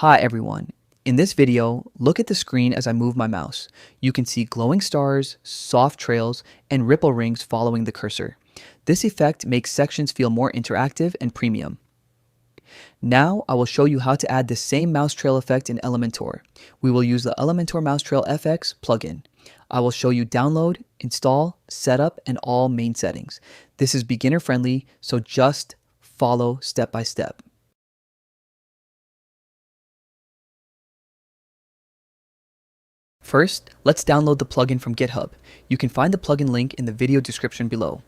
Hi everyone. In this video, look at the screen as I move my mouse. You can see glowing stars, soft trails, and ripple rings following the cursor. This effect makes sections feel more interactive and premium. Now I will show you how to add the same mouse trail effect in Elementor. We will use the Elementor Mouse Trail FX plugin. I will show you download, install, setup, and all main settings. This is beginner friendly, so just follow step by step. First, let's download the plugin from GitHub. You can find the plugin link in the video description below.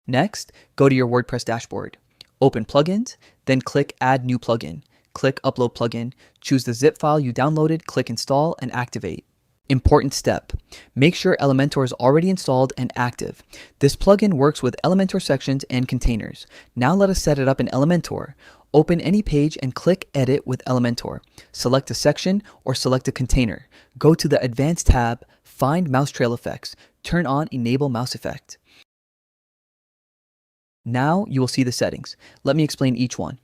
Next, go to your WordPress dashboard. Open Plugins, then click Add New Plugin. Click Upload Plugin, choose the zip file you downloaded, click Install, and activate. Important step. Make sure Elementor is already installed and active. This plugin works with Elementor sections and containers. Now let us set it up in Elementor. Open any page and click Edit with Elementor. Select a section or select a container. Go to the Advanced tab, find Mouse Trail Effects. Turn on Enable Mouse Effect. Now you will see the settings. Let me explain each one.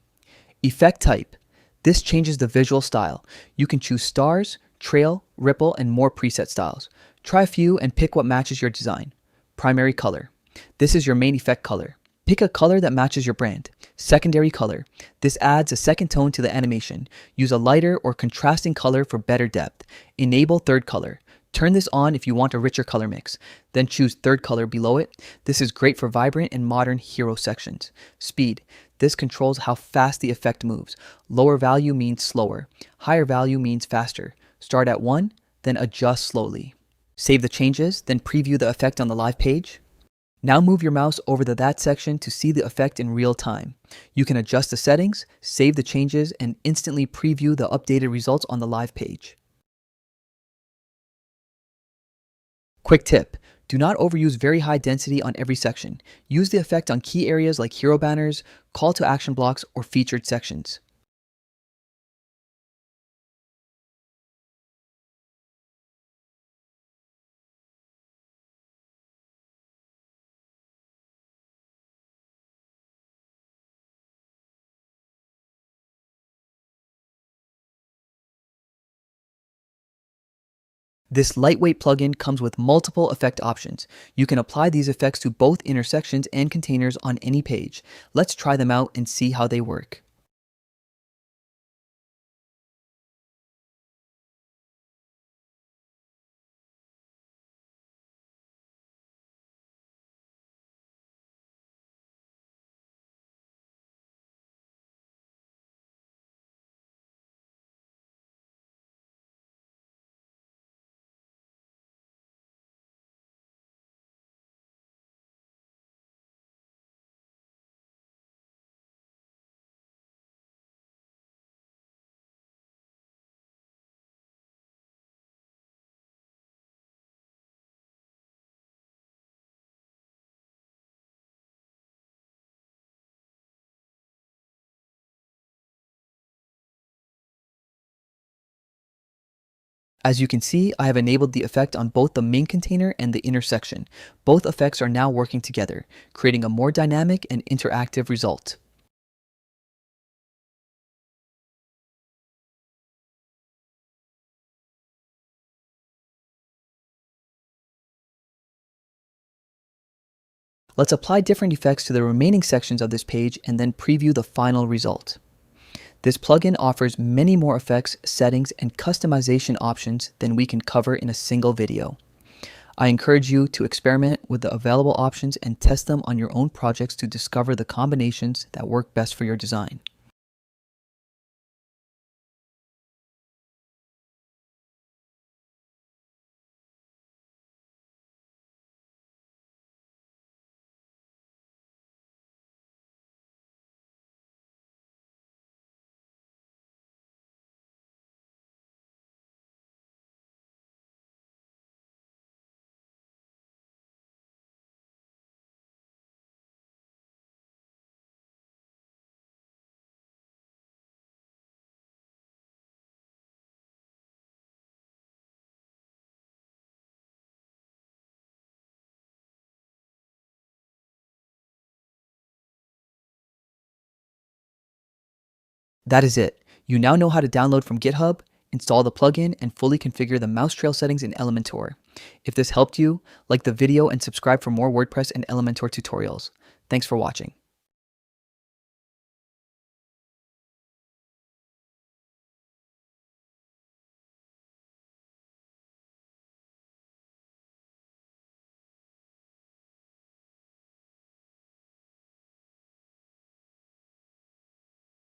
Effect type. This changes the visual style. You can choose stars, trail, ripple, and more preset styles. Try a few and pick what matches your design. Primary color. This is your main effect color. Pick a color that matches your brand. Secondary color. This adds a second tone to the animation. Use a lighter or contrasting color for better depth. Enable third color. Turn this on if you want a richer color mix. Then choose third color below it. This is great for vibrant and modern hero sections. Speed. This controls how fast the effect moves. Lower value means slower. Higher value means faster. Start at 1, then adjust slowly. Save the changes, then preview the effect on the live page. Now move your mouse over to that section to see the effect in real time. You can adjust the settings, save the changes, and instantly preview the updated results on the live page. Quick tip, do not overuse very high density on every section. Use the effect on key areas like hero banners, call to action blocks, or featured sections. This lightweight plugin comes with multiple effect options. You can apply these effects to both intersections and containers on any page. Let's try them out and see how they work. As you can see, I have enabled the effect on both the main container and the intersection. Both effects are now working together, creating a more dynamic and interactive result. Let's apply different effects to the remaining sections of this page and then preview the final result. This plugin offers many more effects, settings, and customization options than we can cover in a single video. I encourage you to experiment with the available options and test them on your own projects to discover the combinations that work best for your design. That is it. You now know how to download from GitHub, install the plugin, and fully configure the mouse trail settings in Elementor. If this helped you, like the video and subscribe for more WordPress and Elementor tutorials. Thanks for watching.